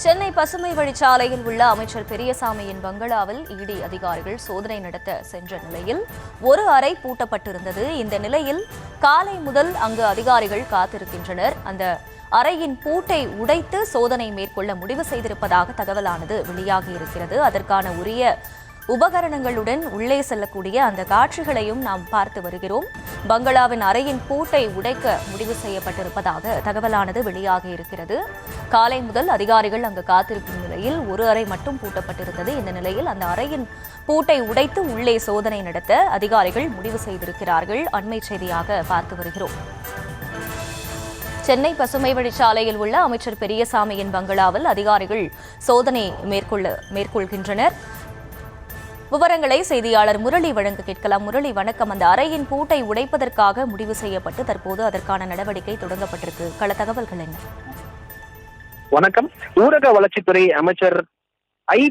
சென்னை பசுமை வழிச்சாலையில் உள்ள அமைச்சர் பெரியசாமியின் பங்களாவில் இடி அதிகாரிகள் சோதனை நடத்த சென்ற நிலையில் ஒரு அறை பூட்டப்பட்டிருந்தது. இந்த நிலையில் காலை முதல் அங்கு அதிகாரிகள் காத்திருக்கின்றனர். அந்த அறையின் பூட்டை உடைத்து சோதனை மேற்கொள்ள முடிவு செய்திருப்பதாக தகவலானது வெளியாகியிருக்கிறது. அதற்கான உரிய உபகரணங்களுடன் உள்ளே செல்லக்கூடிய அந்த காட்சிகளையும் நாம் பார்த்து வருகிறோம். பங்களாவின் அறையின் பூட்டை உடைக்க முடிவு செய்யப்பட்டிருப்பதாக தகவலானது வெளியாகி இருக்கிறது. காலை முதல் அதிகாரிகள் அங்கு காத்திருக்கும் நிலையில் ஒரு அறை மட்டும் பூட்டப்பட்டிருந்தது. இந்த நிலையில் அந்த அறையின் பூட்டை உடைத்து உள்ளே சோதனை நடத்த அதிகாரிகள் முடிவு செய்திருக்கிறார்கள். அண்மை செய்தியாக பார்த்து வருகிறோம். சென்னை பசுமை வழிச்சாலையில் உள்ள அமைச்சர் பெரியசாமியின் பங்களாவில் அதிகாரிகள் சோதனை மேற்கொள்கின்றனர். விவரங்களை செய்தியாளர் முரளி வழங்க கேட்கலாம். முரளி, வணக்கம். அந்த அறையின் பூட்டை உடைப்பதற்காக முடிவு செய்யப்பட்டு தற்போது அதற்கான நடவடிக்கை தொடங்கப்பட்டிருக்கு. கள தகவல்கள் என்ன? வணக்கம். ஊரக வளர்ச்சித்துறை அமைச்சர்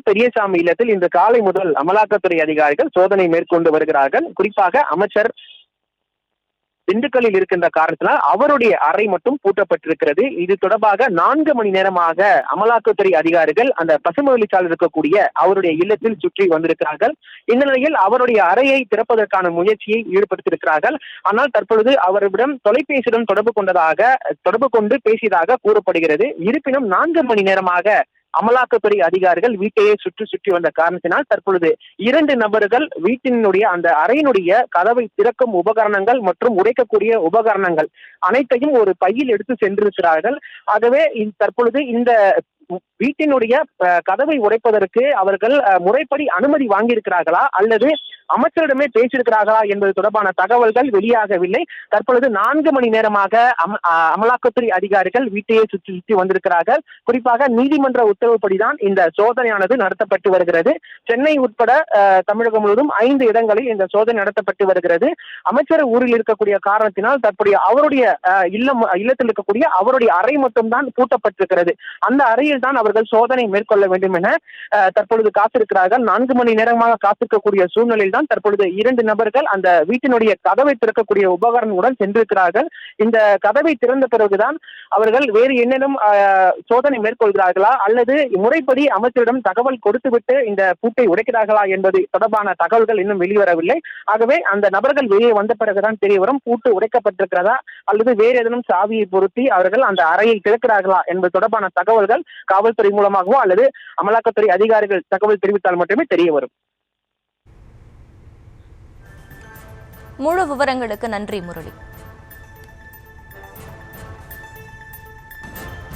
பெரியசாமி இல்லத்தில் இன்று காலை முதல் அமலாக்கத்துறை அதிகாரிகள் சோதனை மேற்கொண்டு வருகிறார்கள். குறிப்பாக அமைச்சர் திண்டுக்கல்லில் இருக்கின்ற காரணத்தினால் அவருடைய அறை மட்டும் பூட்டப்பட்டிருக்கிறது. இது தொடர்பாக 4 மணி நேரமாக அமலாக்கத்துறை அதிகாரிகள் அந்த பசுமை வழிச்சாலையில் இருக்கக்கூடிய அவருடைய இல்லத்தில் சுற்றி வந்திருக்கிறார்கள். இந்த நிலையில் அவருடைய அறையை திறப்பதற்கான முயற்சியை ஈடுபடுத்தியிருக்கிறார்கள். ஆனால் தற்பொழுது அவரிடம் தொலைபேசியுடன் தொடர்பு கொண்டு பேசியதாக கூறப்படுகிறது. இருப்பினும் 4 மணி நேரமாக அமலாக்கத்துறை அதிகாரிகள் வீட்டையே சுற்றி வந்த காரணத்தினால் தற்பொழுது 2 நபர்கள் வீட்டினுடைய அந்த அறையினுடைய கதவை திறக்கும் உபகரணங்கள் மற்றும் உடைக்கக்கூடிய உபகரணங்கள் அனைத்தையும் ஒரு பையில் எடுத்து சென்றிருக்கிறார்கள். ஆகவே தற்பொழுது இந்த வீட்டினுடைய கதவை உடைப்பதற்கு அவர்கள் முறைப்படி அனுமதி வாங்கியிருக்கிறார்களா அல்லது அமைச்சரிடமே பேசியிருக்கிறார்களா என்பது தொடர்பான தகவல்கள் வெளியாகவில்லை. தற்பொழுது 4 மணி நேரமாக அமலாக்கத்துறை அதிகாரிகள் வீட்டையே சுற்றி வந்திருக்கிறார்கள். குறிப்பாக நீதிமன்ற உத்தரவுப்படிதான் இந்த சோதனையானது நடத்தப்பட்டு வருகிறது. சென்னை உட்பட தமிழகம் முழுவதும் 5 இடங்களில் இந்த சோதனை நடத்தப்பட்டு வருகிறது. அமைச்சர் ஊரில் இருக்கக்கூடிய காரணத்தினால் தற்போதைய அவருடைய இல்லத்தில் இருக்கக்கூடிய அவருடைய அறை மட்டும்தான் பூட்டப்பட்டிருக்கிறது. அந்த அறையில் தான் அவர்கள் சோதனை மேற்கொள்ள வேண்டும் என தற்பொழுது காத்திருக்கிறார்கள். 4 மணி நேரமாக காத்திருக்கக்கூடிய சூழ்நிலையில் தான் தற்பொழுது 2 நபர்கள் அந்த வீட்டினுடைய கதவை திறக்கக்கூடிய உபகரணங்களுடன் சென்றிருக்கிறார்கள். இந்த கதவை திறந்த பிறகுதான் அவர்கள் வேறு என்னென்னும் சோதனை மேற்கொள்கிறார்களா அல்லது முறைப்படி அமைச்சரிடம் தகவல் கொடுத்துவிட்டு இந்த பூட்டை உடைக்கிறார்களா என்பது தொடர்பான தகவல்கள் இன்னும் வெளிவரவில்லை. ஆகவே அந்த நபர்கள் வெளியே வந்த பிறகுதான் தெரிய வரும் பூட்டு உடைக்கப்பட்டிருக்கிறதா அல்லது வேறு ஏதேனும் சாவியை பொருத்தி அவர்கள் அந்த அறையை திறக்கிறார்களா என்பது தொடர்பான தகவல்கள் காவல்துறை மூலமாகவோ அல்லது அமலாக்கத்துறை அதிகாரிகள் தகவல் தெரிவித்தால் மட்டுமே தெரிய வரும். முழு விவரங்களுக்கு நன்றி முரளி.